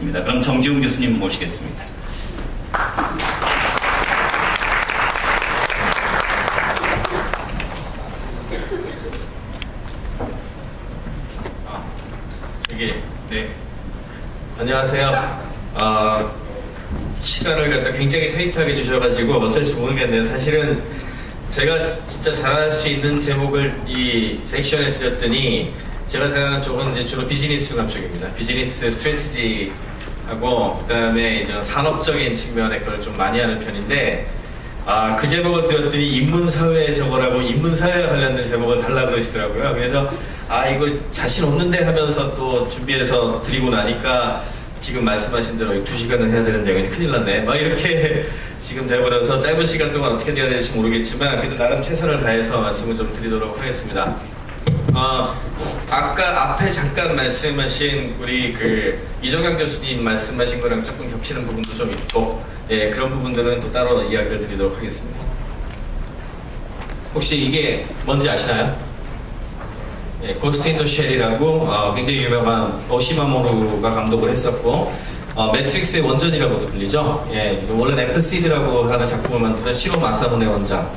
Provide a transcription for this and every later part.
하겠습니다. 그럼 정지훈 교수님 모시겠습니다. 네. 안녕하세요. 시간을 갖다 굉장히 타이트하게 주셔가지고 어쩔지 모르겠네요. 사실은 제가 진짜 잘할 수 있는 제목을 이 섹션에 드렸더니 제가 생각하는 쪽은 이제 주로 비즈니스 융합 쪽입니다. 비즈니스 스트래티지하고 그다음에 이제 산업적인 측면의 걸 좀 많이 하는 편인데 그 제목을 드렸더니 인문사회에 적어라고 인문사회와 관련된 제목을 달라고 그러시더라고요. 그래서 이거 자신 없는데 하면서 또 준비해서 드리고 나니까 지금 말씀하신 대로 2시간을 해야 되는데 그냥 큰일 났네 막 이렇게 지금 돼버려서 짧은 시간 동안 어떻게 돼야 될지 모르겠지만 그래도 나름 최선을 다해서 말씀을 좀 드리도록 하겠습니다. 아까 앞에 잠깐 말씀하신 우리 이정현 교수님 말씀하신 거랑 조금 겹치는 부분도 좀 있고 그런 부분들은 또 따로 이야기를 드리도록 하겠습니다. 혹시 이게 뭔지 아시나요? 고스트 인 더 쉘이라고 굉장히 유명한 오시마모루가 감독을 했었고 매트릭스의 원전이라고도 불리죠. 원래 애플시드라고 하는 작품을 만든 시로 마사무네 원장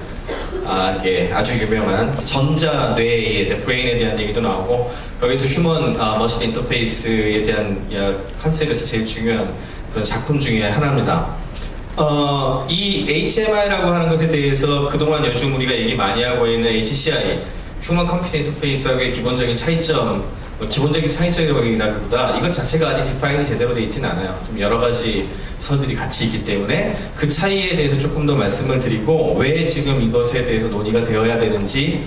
이게 아주 유명한 전자뇌의 브레인에 대한 얘기도 나오고 거기서 휴먼 머신 인터페이스에 대한 컨셉에서 제일 중요한 그런 작품 중에 하나입니다. 이 HMI라고 하는 것에 대해서 그동안 요즘 우리가 얘기 많이 하고 있는 HCI 휴먼 컴퓨터 인터페이스하고의 기본적인 차이점, 기본적인 차이점이라고 얘기하기보다 이것 자체가 아직 디파인이 제대로 되어 있지는 않아요. 좀 여러 가지 선들이 같이 있기 때문에 그 차이에 대해서 조금 더 말씀을 드리고 왜 지금 이것에 대해서 논의가 되어야 되는지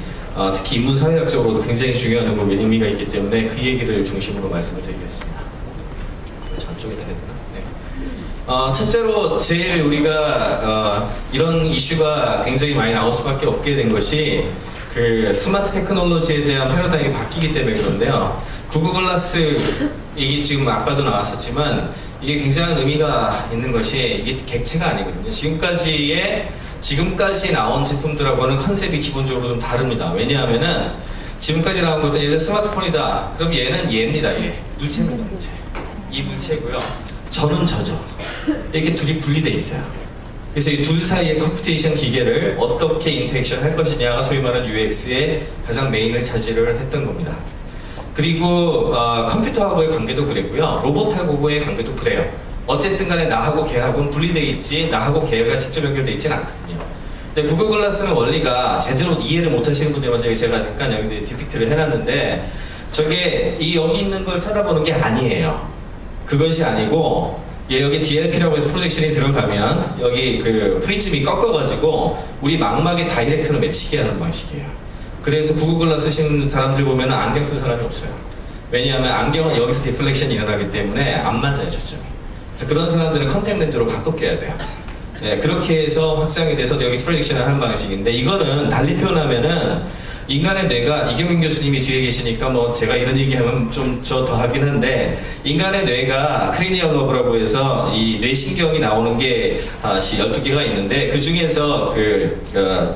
특히 인문사회학적으로도 굉장히 중요한 의미가 있기 때문에 그 얘기를 중심으로 말씀을 드리겠습니다. 저쪽에다 해야 되나? 첫째로 제일 우리가 이런 이슈가 굉장히 많이 나올 수밖에 없게 된 것이 스마트 테크놀로지에 대한 패러다임이 바뀌기 때문에 그런데요. 구글 글라스 이게 지금 아까도 나왔었지만 이게 굉장한 의미가 있는 것이 이게 객체가 아니거든요. 지금까지 나온 제품들하고는 컨셉이 기본적으로 좀 다릅니다. 왜냐하면은 지금까지 나온 것들은 얘는 스마트폰이다. 그럼 얘는 얘입니다. 물체입니다. 물체. 이 물체고요. 저는 저죠. 이렇게 둘이 분리돼 있어요. 그래서 이 둘 사이의 컴퓨테이션 기계를 어떻게 인터랙션 할 것이냐가 소위 말하는 UX의 가장 메인을 차지를 했던 겁니다. 그리고 컴퓨터하고의 관계도 그랬고요. 로봇하고의 관계도 그래요. 어쨌든 간에 나하고 걔하고는 분리되어 있지 나하고 걔가 직접 연결되어 있지는 않거든요. 근데 구글 글라스는 원리가 제대로 이해를 못 하시는 분들만 제가 잠깐 여기 디픽트를 해놨는데 저게 여기 있는 걸 쳐다보는 게 아니에요. 그것이 아니고 여기 DLP라고 해서 프로젝션이 들어가면 여기 프리즘이 꺾어가지고 우리 망막에 다이렉트로 맺히게 하는 방식이에요. 그래서 구글 글라스 쓰시는 사람들 보면 안경 쓴 사람이 없어요. 왜냐하면 안경은 여기서 디플렉션이 일어나기 때문에 안 맞아요, 초점이. 그래서 그런 사람들은 컨택 렌즈로 바꿔 껴야 돼요. 그렇게 해서 확장이 돼서 여기 프로젝션을 하는 방식인데 이거는 달리 표현하면은 인간의 뇌가 이경민 교수님이 뒤에 계시니까 제가 이런 얘기하면 좀 저 더 하긴 한데 인간의 뇌가 크레니얼 러브라고 해서 이 뇌신경이 나오는 게 12개가 있는데 그 중에서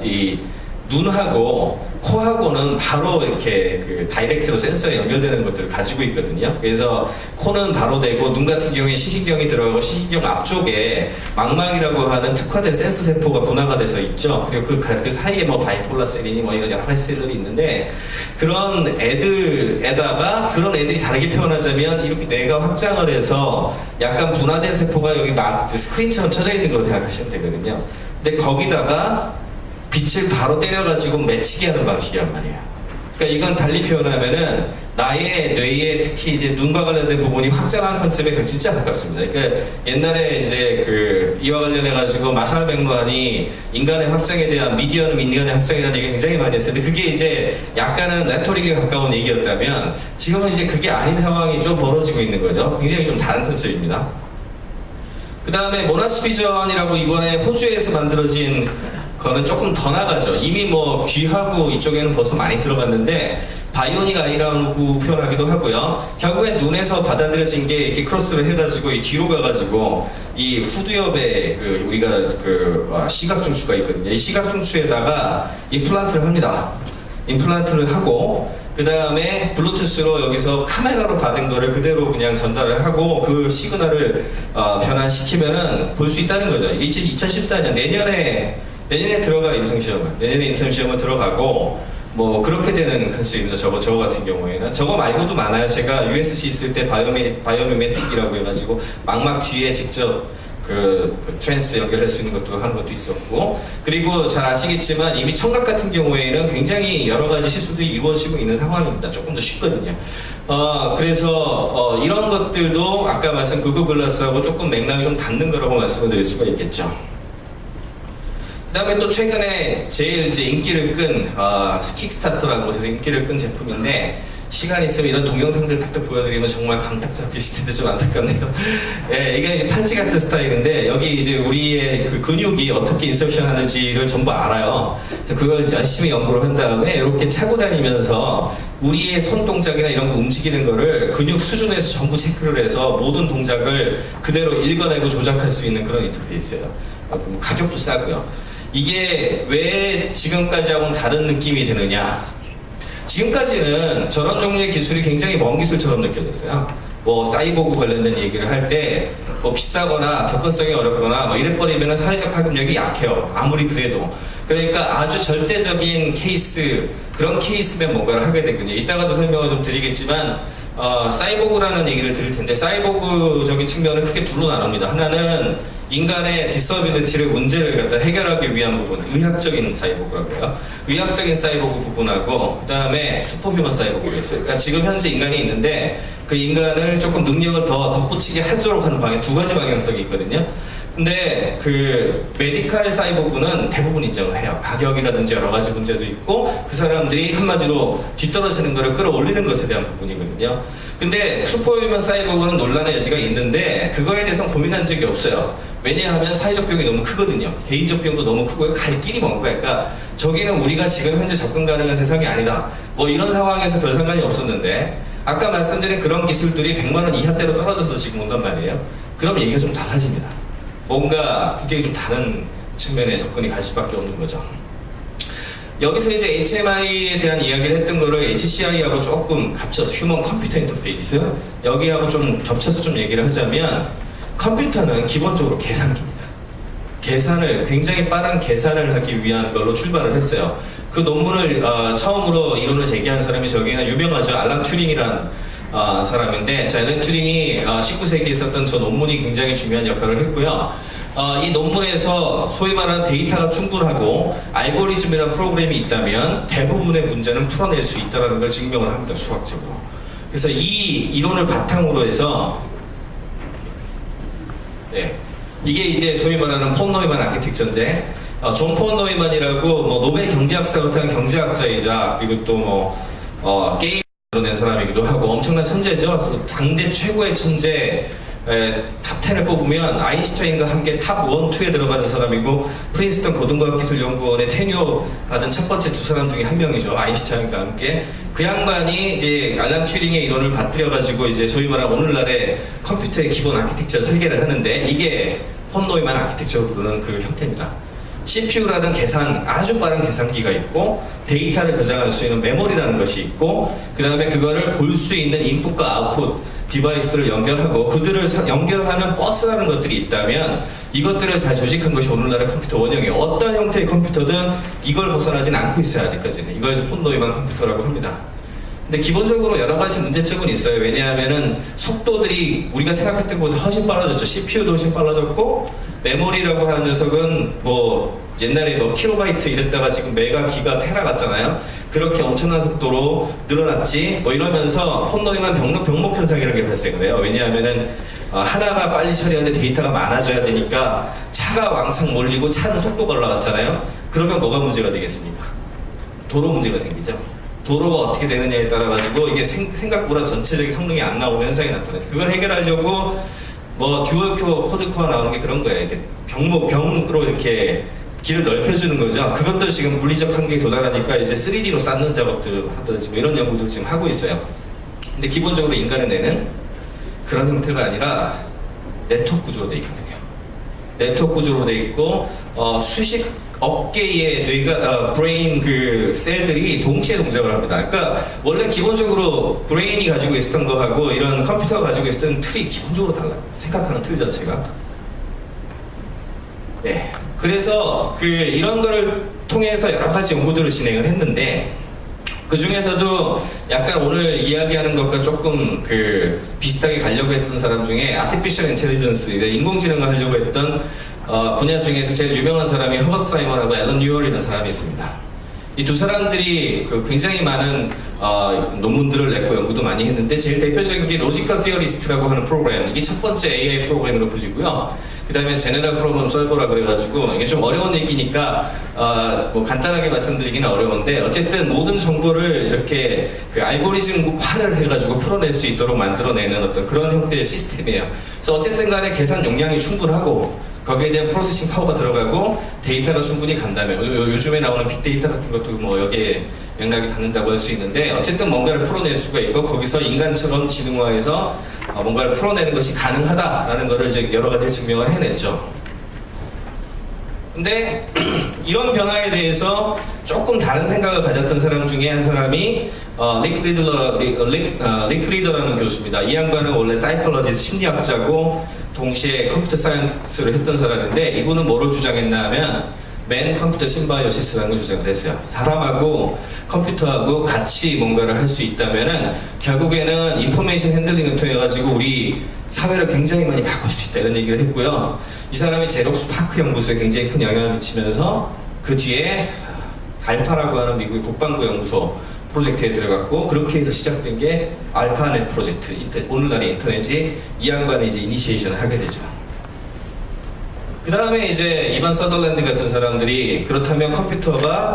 이 눈하고 코하고는 바로 이렇게 다이렉트로 센서에 연결되는 것들을 가지고 있거든요. 그래서 코는 바로 되고 눈 같은 경우에 시신경이 들어가고 시신경 앞쪽에 망막이라고 하는 특화된 센서 세포가 분화가 돼서 있죠. 그리고 그 사이에 바이폴라 셀이니 이런 여러 가지 셀들이 있는데 그런 애들에다가 그런 애들이 다르게 표현하자면 이렇게 뇌가 확장을 해서 약간 분화된 세포가 여기 스크린처럼 쳐져 있는 걸로 생각하시면 되거든요. 근데 거기다가 빛을 바로 때려가지고 맺히게 하는 방식이란 말이에요. 그러니까 이건 달리 표현하면은 나의 뇌에 특히 이제 눈과 관련된 부분이 확장한 컨셉에 진짜 가깝습니다. 그러니까 옛날에 이제 이와 관련해가지고 마샬 백만이 인간의 확장에 대한 미디어는 인간의 확장이라는 얘기 굉장히 많이 했었는데 그게 이제 약간은 레토릭에 가까운 얘기였다면 지금은 이제 그게 아닌 상황이 좀 벌어지고 있는 거죠. 굉장히 좀 다른 컨셉입니다. 그 다음에 모나시 비전이라고 이번에 호주에서 만들어진 거는 조금 더 나가죠. 이미 귀하고 이쪽에는 벌써 많이 들어갔는데 바이오닉 아이라고 표현하기도 하고요. 결국엔 눈에서 받아들여진 게 이렇게 크로스를 해가지고 이 뒤로 가가지고 이 후두엽에 우리가 시각 중추가 있거든요. 이 시각 중추에다가 임플란트를 합니다. 임플란트를 하고 그 다음에 블루투스로 여기서 카메라로 받은 거를 그대로 그냥 전달을 하고 그 시그널을 변환시키면은 볼 수 있다는 거죠. 이게 2014년 내년에 들어가 임상시험은 내년에 임상시험은 들어가고 뭐 그렇게 되는 컨셉입니다. 저거 같은 경우에는 저거 말고도 많아요. 제가 USC 있을 때 바이오미메틱이라고 해가지고 망막 뒤에 직접 그 트랜스 연결할 수 있는 것도 하는 것도 있었고, 그리고 잘 아시겠지만 이미 청각 같은 경우에는 굉장히 여러 가지 시술들이 이루어지고 있는 상황입니다. 조금 더 쉽거든요. 그래서 이런 것들도 아까 말씀 구글 글라스하고 조금 맥락이 좀 닿는 거라고 말씀을 드릴 수가 있겠죠. 그 다음에 또 최근에 제일 이제 인기를 끈 킥스타터라는 곳에서 인기를 끈 제품인데, 시간 있으면 이런 동영상들 탁탁 보여드리면 정말 감딱 잡히실 텐데 좀 안타깝네요. 예, 이게 이제 팔찌 같은 스타일인데 여기 이제 우리의 그 근육이 어떻게 인셉션 하는지를 전부 알아요. 그래서 그걸 열심히 연구를 한 다음에 이렇게 차고 다니면서 우리의 손 동작이나 이런 거 움직이는 거를 근육 수준에서 전부 체크를 해서 모든 동작을 그대로 읽어내고 조작할 수 있는 그런 인터페이스예요. 가격도 싸고요. 이게 왜 지금까지하고는 다른 느낌이 드느냐? 지금까지는 저런 종류의 기술이 굉장히 먼 기술처럼 느껴졌어요. 뭐 사이보그 관련된 얘기를 할 때 뭐 비싸거나 접근성이 어렵거나 뭐 이래버리면 사회적 파급력이 약해요. 아무리 그래도. 그러니까 아주 절대적인 케이스, 그런 케이스면 뭔가를 하게 되거든요. 이따가도 설명을 좀 드리겠지만 사이보그라는 얘기를 드릴 텐데, 사이보그적인 측면은 크게 둘로 나눕니다. 하나는 인간의 디서빌리티를 문제를 갖다 해결하기 위한 부분, 의학적인 사이보그라고 해요. 의학적인 사이보그 부분하고 그 다음에 슈퍼휴먼 사이보그가 있어요. 그러니까 지금 현재 인간이 있는데 그 인간을 조금 능력을 더 덧붙이게 하도록 하는 방향, 두 가지 방향성이 있거든요. 근데 그 메디칼 사이보그는 대부분 인정을 해요. 가격이라든지 여러 가지 문제도 있고 그 사람들이 한마디로 뒤떨어지는 거를 끌어올리는 것에 대한 부분이거든요. 근데 슈퍼휴먼 사이보그는 논란의 여지가 있는데 그거에 대해서는 고민한 적이 없어요. 왜냐하면 사회적 비용이 너무 크거든요. 개인적 비용도 너무 크고 갈 길이 먼 거야. 그러니까 저기는 우리가 지금 현재 접근 가능한 세상이 아니다. 뭐 이런 상황에서 별 상관이 없었는데 아까 말씀드린 그런 기술들이 100만 원 이하대로 떨어져서 지금 온단 말이에요. 그럼 얘기가 좀 달라집니다. 뭔가 굉장히 좀 다른 측면에 접근이 갈 수밖에 없는 거죠. 여기서 이제 HMI에 대한 이야기를 했던 거를 HCI하고 조금 겹쳐서 휴먼 컴퓨터 인터페이스, 여기하고 좀 겹쳐서 좀 얘기를 하자면, 컴퓨터는 기본적으로 계산기입니다. 계산을, 굉장히 빠른 계산을 하기 위한 걸로 출발을 했어요. 그 논문을 처음으로 이론을 제기한 사람이 저기는 유명하죠. 알란 튜링이라는 사람인데, 알란 튜링이 19세기에 있었던 저 논문이 굉장히 중요한 역할을 했고요. 이 논문에서 소위 말하는 데이터가 충분하고 알고리즘이라는 프로그램이 있다면 대부분의 문제는 풀어낼 수 있다는 걸 증명을 합니다, 수학적으로. 그래서 이 이론을 바탕으로 해서 이게 이제 소위 말하는 폰 노이만 아키텍처인데, 존 폰 노이만이라고 뭐 노벨 경제학상 같은 경제학자이자 그리고 또 뭐 게임 낸 사람이기도 하고 엄청난 천재죠. 당대 최고의 천재 탑 10을 뽑으면 아인슈타인과 함께 탑 1, 2에 들어가는 사람이고, 프린스턴 고등과학기술연구원의 테뉴어 받은 첫 번째 두 사람 중에 한 명이죠. 아인슈타인과 함께. 그 양반이 이제 알란 튜링의 이론을 받들여가지고 이제 소위 말하는 오늘날의 컴퓨터의 기본 아키텍처 설계를 하는데, 이게 폰 노이만 아키텍처로 부르는 그 형태입니다. CPU라는 아주 빠른 계산기가 있고, 데이터를 저장할 수 있는 메모리라는 것이 있고, 그 다음에 그거를 볼 수 있는 인풋과 아웃풋 디바이스들을 연결하고 그들을 연결하는 버스라는 것들이 있다면, 이것들을 잘 조직한 것이 오늘날의 컴퓨터 원형이에요. 어떤 형태의 컴퓨터든 이걸 벗어나진 않고 있어요, 아직까지는. 이거에서 폰 노이만 컴퓨터라고 합니다. 근데 기본적으로 여러 가지 문제점은 있어요. 왜냐하면은 속도들이 우리가 생각했던 것보다 훨씬 빨라졌죠. CPU도 훨씬 빨라졌고, 메모리라고 하는 녀석은 뭐 옛날에 뭐 킬로바이트 이랬다가 지금 메가, 기가, 테라 갔잖아요. 그렇게 엄청난 속도로 늘어났지 뭐 이러면서 폰 노이만 병목 현상이라는 게 발생을 해요. 왜냐하면은 하나가 빨리 처리하는데 데이터가 많아져야 되니까 차가 왕창 몰리고 차는 속도가 올라갔잖아요. 그러면 뭐가 문제가 되겠습니까? 도로 문제가 생기죠. 도로가 어떻게 되느냐에 따라 가지고 이게 생각보다 전체적인 성능이 안 나오는 현상이 나타나죠. 그걸 해결하려고 뭐 듀얼 코드코어 나오는 게 그런 거예요. 이렇게 병으로 이렇게 길을 넓혀주는 거죠. 그것도 지금 물리적 한계에 도달하니까 이제 3D로 쌓는 작업들 하든지 뭐 이런 연구들 지금 하고 있어요. 근데 기본적으로 인간의 뇌는 그런 형태가 아니라 네트워크 구조로 되어 있거든요. 네트워크 구조로 돼 있고 수십 억 개의 뇌가 브레인 그 셀들이 동시에 동작을 합니다. 그러니까 원래 기본적으로 브레인이 가지고 있었던 거하고 이런 컴퓨터가 가지고 있었던 틀이 기본적으로 달라요. 생각하는 틀 자체가. 네. 그래서 이런 거를 통해서 여러 가지 연구들을 진행을 했는데 그 중에서도 약간 오늘 이야기하는 것과 조금 비슷하게 가려고 했던 사람 중에 Artificial Intelligence, 이제 인공지능을 하려고 했던 분야 중에서 제일 유명한 사람이 허버트 사이먼하고 앨런 뉴얼이라는 사람이 있습니다. 이 두 사람들이 굉장히 많은 논문들을 냈고 연구도 많이 했는데 제일 대표적인 게 로지컬 티어리스트라고 하는 프로그램, 이게 첫 번째 AI 프로그램으로 불리고요. 그 다음에 제너럴 프로블럼 솔버라 그래가지고 이게 좀 어려운 얘기니까 뭐 간단하게 말씀드리기는 어려운데 어쨌든 모든 정보를 이렇게 알고리즘화를 해가지고 풀어낼 수 있도록 만들어내는 어떤 그런 형태의 시스템이에요. 그래서 어쨌든 간에 계산 용량이 충분하고 거기에 대한 프로세싱 파워가 들어가고 데이터가 충분히 간다면 요즘에 나오는 빅데이터 같은 것도 뭐 여기에 맥락이 닿는다고 할 수 있는데 어쨌든 뭔가를 풀어낼 수가 있고 거기서 인간처럼 지능화해서 뭔가를 풀어내는 것이 가능하다라는 것을 이제 여러 가지 증명을 해냈죠. 근데 이런 변화에 대해서 조금 다른 생각을 가졌던 사람 중에 한 사람이 릭 리더라는 교수입니다. 이 양반은 원래 사이콜로지스트 심리학자고 동시에 컴퓨터 사이언스를 했던 사람인데 이분은 뭐를 주장했나 하면 맨 컴퓨터 심바이오시스라는 걸 주장을 했어요. 사람하고 컴퓨터하고 같이 뭔가를 할 수 있다면은 결국에는 인포메이션 핸들링을 통해 가지고 우리 사회를 굉장히 많이 바꿀 수 있다 이런 얘기를 했고요. 이 사람이 제록스 파크 연구소에 굉장히 큰 영향을 미치면서 그 뒤에 알파라고 하는 미국의 국방부 연구소 프로젝트에 들어갔고 그렇게 해서 시작된 게 알파넷 프로젝트, 오늘날의 인터넷이 이 양반이 이제 이니시에이션을 하게 되죠. 그 다음에 이제 이반 서덜랜드 같은 사람들이 그렇다면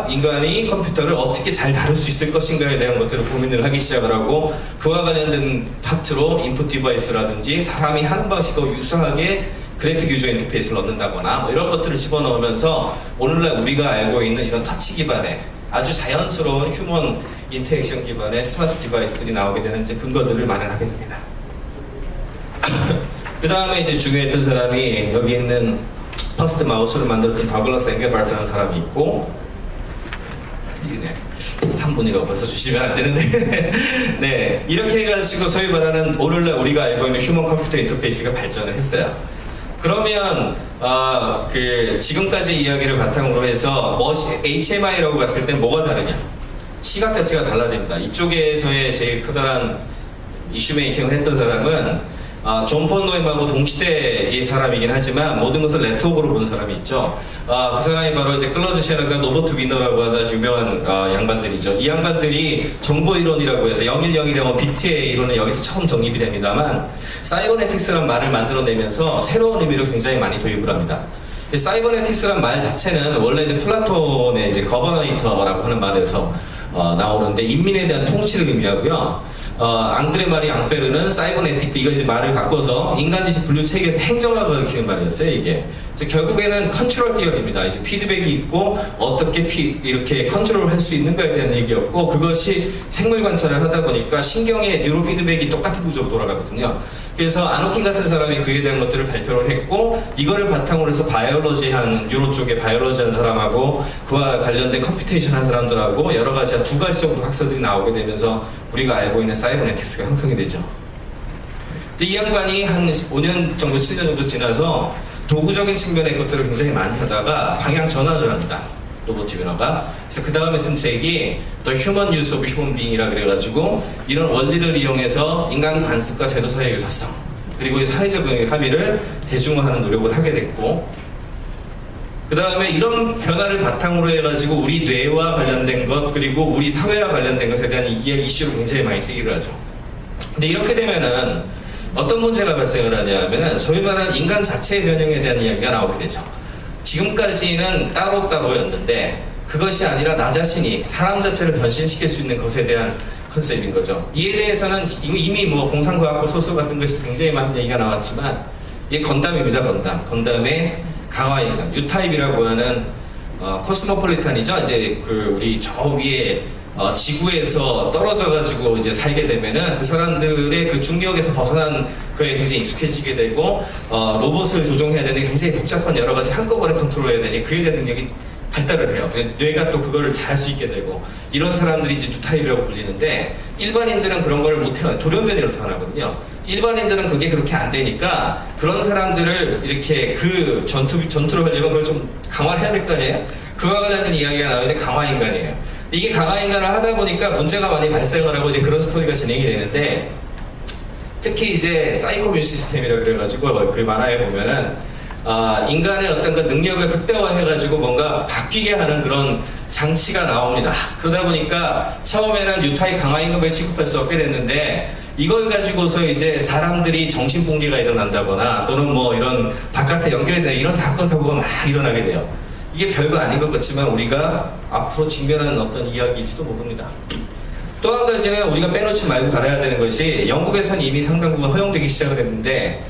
인간이 컴퓨터를 어떻게 잘 다룰 수 있을 것인가에 대한 것들을 고민을 하기 시작을 하고 그와 관련된 파트로 인풋 디바이스라든지 사람이 하는 방식과 유사하게 그래픽 유저 인터페이스를 넣는다거나 뭐 이런 것들을 집어넣으면서 오늘날 우리가 알고 있는 이런 터치 기반의 아주 자연스러운 휴먼 인터랙션 기반의 스마트 디바이스들이 나오게 되는 이제 근거들을 마련하게 됩니다. 그 다음에 이제 중요했던 사람이 여기 있는 퍼스트 마우스를 만들었던 더글라스 앵겔바르트라는 사람이 있고 큰일이네. 3분이라고 벌써 주시면 안 되는데 네, 이렇게 해가지고 소위 말하는 오늘날 우리가 알고 있는 휴먼 컴퓨터 인터페이스가 발전을 했어요. 그러면 지금까지 이야기를 바탕으로 해서 HMI라고 봤을 땐 뭐가 다르냐? 시각 자체가 달라집니다. 이쪽에서의 제일 커다란 이슈 메이킹을 했던 사람은 존 폰 노임하고 동시대의 사람이긴 하지만 모든 것을 네트워크로 본 사람이 있죠. 그 사람이 바로 이제 클로드 셰너가 노버트 위너라고 하는 유명한 양반들이죠. 이 양반들이 정보 이론이라고 해서 0101이라고 비트의 이론은 여기서 처음 정립이 됩니다만 사이버네틱스라는 말을 만들어내면서 새로운 의미로 굉장히 많이 도입을 합니다. 사이버네틱스라는 말 자체는 원래 이제 플라톤의 이제 거버너이터라고 하는 말에서 나오는데 인민에 대한 통치를 의미하고요. 앙드레 마리 앙베르는 사이버네틱 이거 이제 말을 바꿔서 인간지식 분류 체계에서 행정학을 가리키는 말이었어요 이게. 그래서 결국에는 컨트롤 티어리입니다. 이제 피드백이 있고 어떻게 이렇게 컨트롤할 수 있는가에 대한 얘기였고 그것이 생물 관찰을 하다 보니까 신경의 뉴로 피드백이 똑같은 구조로 돌아가거든요. 그래서 아노킨 같은 사람이 그에 대한 것들을 발표를 했고 이거를 바탕으로 해서 바이올로지한 뉴로 쪽에 바이올로지한 사람하고 그와 관련된 컴퓨테이션 한 사람들하고 여러 가지 두 가지 정도 학설들이 나오게 되면서 우리가 알고 있는 사이버네틱스가 형성이 되죠. 이 양반이 한 5년 정도 7년 정도 지나서 도구적인 측면의 것들을 굉장히 많이 하다가 방향 전환을 합니다. 로버트 위너가. 그래서 그 다음에 쓴 책이 The Human Use of Human Being이라 그래가지고 이런 원리를 이용해서 인간 관습과 제도 사이의 유사성 그리고 사회적 합의를 대중화하는 노력을 하게 됐고 그 다음에 이런 변화를 바탕으로 해가지고 우리 뇌와 관련된 것 그리고 우리 사회와 관련된 것에 대한 이슈를 굉장히 많이 제기를 하죠. 근데 이렇게 되면은 어떤 문제가 발생을 하냐면은 소위 말하는 인간 자체의 변형에 대한 이야기가 나오게 되죠. 지금까지는 따로따로였는데 그것이 아니라 나 자신이 사람 자체를 변신시킬 수 있는 것에 대한 컨셉인 거죠. 이에 대해서는 이미 뭐 공상과학과 소설 같은 것이 굉장히 많은 얘기가 나왔지만 이게 건담입니다. 건담의 강화인간, 유타입이라고 하는 코스모폴리탄이죠. 이제 우리 저 위에 지구에서 떨어져가지고 이제 살게 되면은 그 사람들의 그 중력에서 벗어난 그에 굉장히 익숙해지게 되고 로봇을 조종해야 되는데 굉장히 복잡한 여러 가지 한꺼번에 컨트롤해야 되니 그에 대한 능력이 발달을 해요. 뇌가 또 그거를 잘 할 수 있게 되고 이런 사람들이 이제 뉴타입이라고 불리는데 일반인들은 그런 걸 못 태어나 돌연변이로 태어나거든요. 일반인들은 그게 그렇게 안 되니까 그런 사람들을 이렇게 그 전투를 하려면 그걸 좀 강화를 해야 될 거 아니에요? 그와 관련된 이야기가 나와요. 이제 강화 인간이에요. 이게 강화 인간을 하다 보니까 문제가 많이 발생을 하고 이제 그런 스토리가 진행이 되는데 특히 이제 사이코뮤 시스템이라고 그래가지고 그 만화에 보면은 인간의 어떤 그 능력을 극대화해가지고 뭔가 바뀌게 하는 그런 장치가 나옵니다. 그러다 보니까 처음에는 뉴타입 강화임금을 취급할 수 없게 됐는데 이걸 가지고서 이제 사람들이 정신붕괴가 일어난다거나 또는 뭐 이런 바깥에 연결이 되는 이런 사건 사고가 막 일어나게 돼요. 이게 별거 아닌 것 같지만 우리가 앞으로 직면하는 어떤 이야기일지도 모릅니다. 또 한 가지는 우리가 빼놓지 말고 달아야 되는 것이 영국에서는 이미 상당 부분 허용되기 시작을 했는데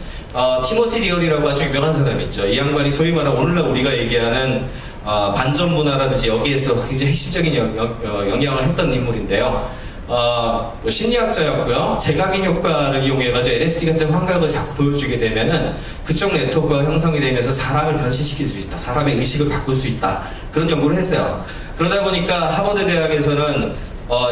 티모시 리얼이라고 아주 유명한 사람이 있죠. 이 양반이 소위 말하는 오늘날 우리가 얘기하는 반전 문화라든지 여기에서 굉장히 핵심적인 영향을 했던 인물인데요. 심리학자였고요. 제각인 효과를 이용해가지고 LSD 같은 환각을 자꾸 보여주게 되면은 그쪽 네트워크가 형성이 되면서 사람을 변신시킬 수 있다. 사람의 의식을 바꿀 수 있다. 그런 연구를 했어요. 그러다 보니까 하버드 대학에서는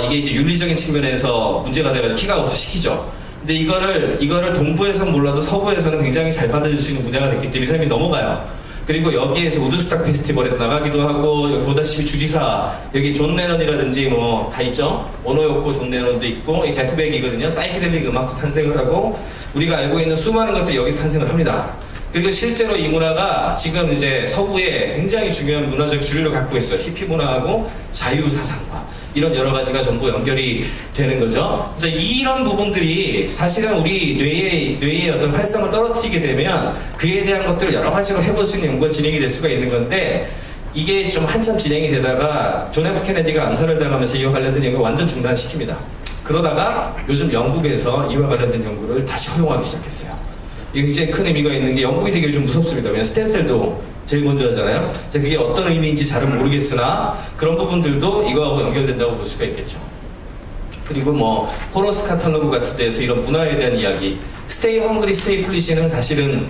이게 이제 윤리적인 측면에서 문제가 돼가지고 킥아웃을 시키죠. 근데 이거를 동부에서는 몰라도 서부에서는 굉장히 잘 받아줄 수 있는 분야가 됐기 때문에 이 사람이 넘어가요. 그리고 여기에서 우드스탁 페스티벌에 나가기도 하고 여기 보다시피 주지사 여기 존 레넌이라든지 뭐 다 있죠. 오노요코 존 레넌도 있고 이 제프 백이거든요. 사이키델릭 음악도 탄생을 하고 우리가 알고 있는 수많은 것들이 여기서 탄생을 합니다. 그리고 실제로 이 문화가 지금 이제 서부에 굉장히 중요한 문화적 주류를 갖고 있어요. 히피 문화하고 자유 사상과 이런 여러 가지가 전부 연결이 되는 거죠. 그래서 이런 부분들이 사실은 우리 뇌의 어떤 활성을 떨어뜨리게 되면 그에 대한 것들을 여러 가지로 해볼 수 있는 연구가 진행이 될 수가 있는 건데 이게 좀 한참 진행이 되다가 존 F 케네디가 암살을 당하면서 이와 관련된 연구를 완전 중단시킵니다. 그러다가 요즘 영국에서 이와 관련된 연구를 다시 허용하기 시작했어요. 이게 굉장히 큰 의미가 있는 게 영국이 되게 좀 무섭습니다. 왜냐면 스템셀도 제일 먼저 하잖아요. 그게 어떤 의미인지 잘은 모르겠으나 그런 부분들도 이거하고 연결된다고 볼 수가 있겠죠. 그리고 뭐 호러스 카탈로그 같은 데서 이런 문화에 대한 이야기 스테이 헝그리 스테이 플리시는 사실은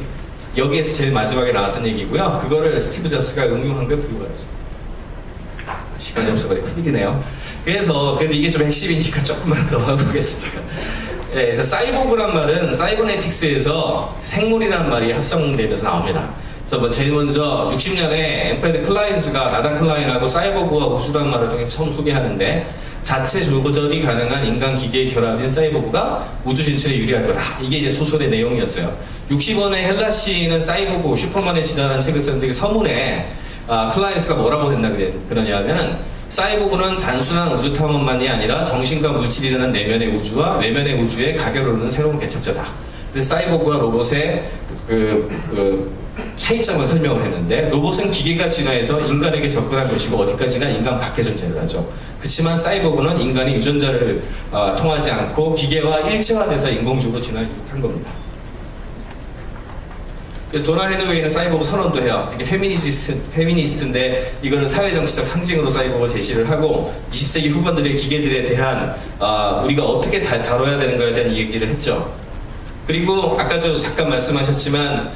여기에서 제일 마지막에 나왔던 얘기고요. 그거를 스티브 잡스가 응용한 게 불과해서 시간이 없어가지고 큰일이네요. 그래도 이게 좀 핵심이니까 조금만 더 해보겠습니다. 네, 그래서 사이보그란 말은 사이버네틱스에서 생물이라는 말이 합성되면서 나옵니다. 그래서 뭐 제일 먼저 60년에 엠프레드 클라인즈가 나단 클라인하고 사이보그와 우주라는 말을 통해서 처음 소개하는데 자체 조절이 가능한 인간 기계의 결합인 사이보그가 우주 진출에 유리할 거다. 이게 이제 소설의 내용이었어요. 60원의 헬라 시인은 사이보그 슈퍼맨에 지단한 책을 썼는데 서문에 클라인스가 뭐라고 했나 그러냐면은 사이보그는 단순한 우주 탐험만이 아니라 정신과 물질이라는 내면의 우주와 외면의 우주의 가결을 이루는 새로운 개척자다. 그래서 사이보그와 로봇의 차이점을 설명을 했는데 로봇은 기계가 진화해서 인간에게 접근한 것이고 어디까지나 인간 밖의 존재를 하죠. 그렇지만 사이보그는 인간이 유전자를 통하지 않고 기계와 일체화돼서 인공적으로 진화를 한 겁니다. 그래서 도널드 헤드웨이는 사이보그 선언도 해요. 이게 페미니스트인데 이거는 사회정치적 상징으로 사이보그를 제시를 하고 20세기 후반들의 기계들에 대한 우리가 어떻게 다뤄야 되는 거에 대한 얘기를 했죠. 그리고 아까도 잠깐 말씀하셨지만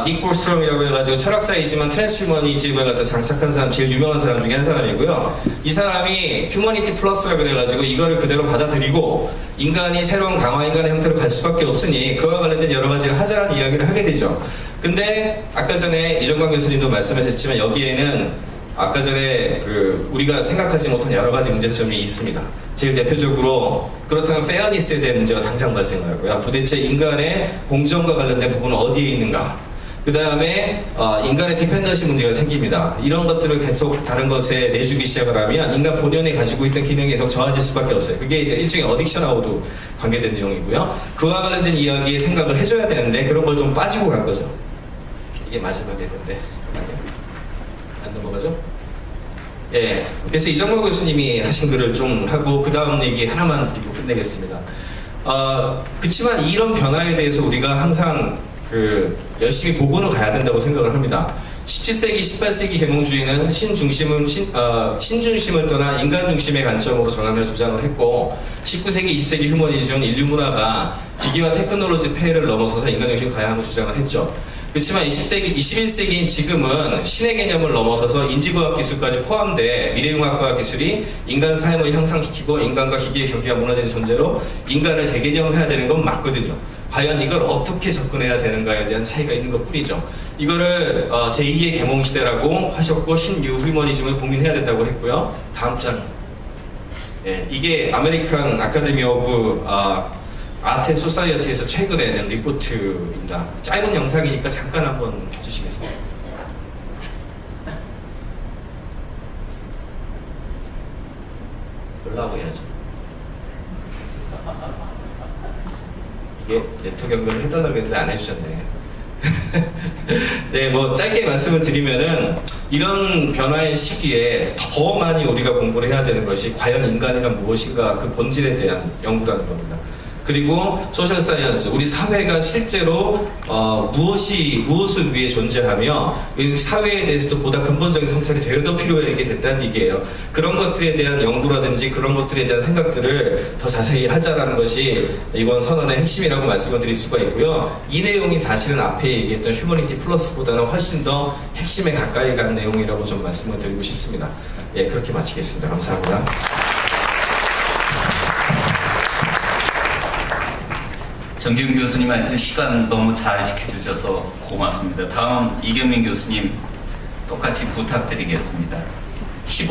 닉 볼스트롬이라고 해가지고 철학자이지만 트랜스휴머니즘을 갖다 장착한 사람 제일 유명한 사람 중에 한 사람이고요. 이 사람이 휴머니티 플러스라 그래가지고 이거를 그대로 받아들이고 인간이 새로운 강화 인간의 형태로 갈 수밖에 없으니 그와 관련된 여러 가지를 하자라는 이야기를 하게 되죠. 근데 아까 전에 이정광 교수님도 말씀하셨지만 여기에는 아까 전에 우리가 생각하지 못한 여러 가지 문제점이 있습니다. 제일 대표적으로 그렇다면 페어니스에 대한 문제가 당장 발생하고요. 도대체 인간의 공정과 관련된 부분은 어디에 있는가? 그 다음에 인간의 디펜던시 문제가 생깁니다. 이런 것들을 계속 다른 것에 내주기 시작을 하면 인간 본연에 가지고 있던 기능이 계속 저하질 수밖에 없어요. 그게 이제 일종의 어딕션하고도 관계된 내용이고요. 그와 관련된 이야기에 생각을 해줘야 되는데 그런 걸 좀 빠지고 간 거죠. 이게 마지막일 건데 잠깐만요. 안 넘어가죠? 예. 그래서 이정광 교수님이 하신 글을 좀 하고 그 다음 얘기 하나만 드리고 끝내겠습니다. 그렇지만 이런 변화에 대해서 우리가 항상 열심히 보고는 가야 된다고 생각을 합니다. 17세기, 18세기 계몽주의는 신중심을 떠나 인간중심의 관점으로 전환을 주장을 했고 19세기, 20세기 휴머니즘은 인류 문화가 기기와 테크놀로지 폐해를 넘어서서 인간중심 가야 함을 주장을 했죠. 그렇지만 20세기, 21세기인 지금은 신의 개념을 넘어서서 인지과학 기술까지 포함돼 미래융합과 기술이 인간 삶을 향상시키고 인간과 기기의 경계가 무너지는 존재로 인간을 재개념해야 되는 건 맞거든요. 과연 이걸 어떻게 접근해야 되는가에 대한 차이가 있는 것 뿐이죠. 이거를 제2의 계몽시대라고 하셨고 신뉴 휴머니즘을 고민해야 된다고 했고요. 다음 장. 예, 이게 아메리칸 아카데미 오브 아트 앤 소사이어티에서 최근에 낸 리포트입니다. 짧은 영상이니까 잠깐 한번 봐주시겠습니다. 연락을 해야죠. 이게 네트워크 연결을 해달라고 했는데 안 해주셨네. 네, 뭐 짧게 말씀을 드리면은 이런 변화의 시기에 더 많이 우리가 공부를 해야 되는 것이 과연 인간이란 무엇인가 그 본질에 대한 연구라는 겁니다. 그리고 소셜 사이언스, 우리 사회가 실제로 무엇을 위해 존재하며 이 사회에 대해서도 보다 근본적인 성찰이 더 필요하게 됐다는 얘기예요. 그런 것들에 대한 연구라든지 그런 것들에 대한 생각들을 더 자세히 하자라는 것이 이번 선언의 핵심이라고 말씀을 드릴 수가 있고요. 이 내용이 사실은 앞에 얘기했던 휴머니티 플러스보다는 훨씬 더 핵심에 가까이 간 내용이라고 좀 말씀을 드리고 싶습니다. 예, 그렇게 마치겠습니다. 감사합니다. 정기훈 교수님 하여튼 시간 너무 잘 지켜주셔서 고맙습니다. 다음 이경민 교수님 똑같이 부탁드리겠습니다. 15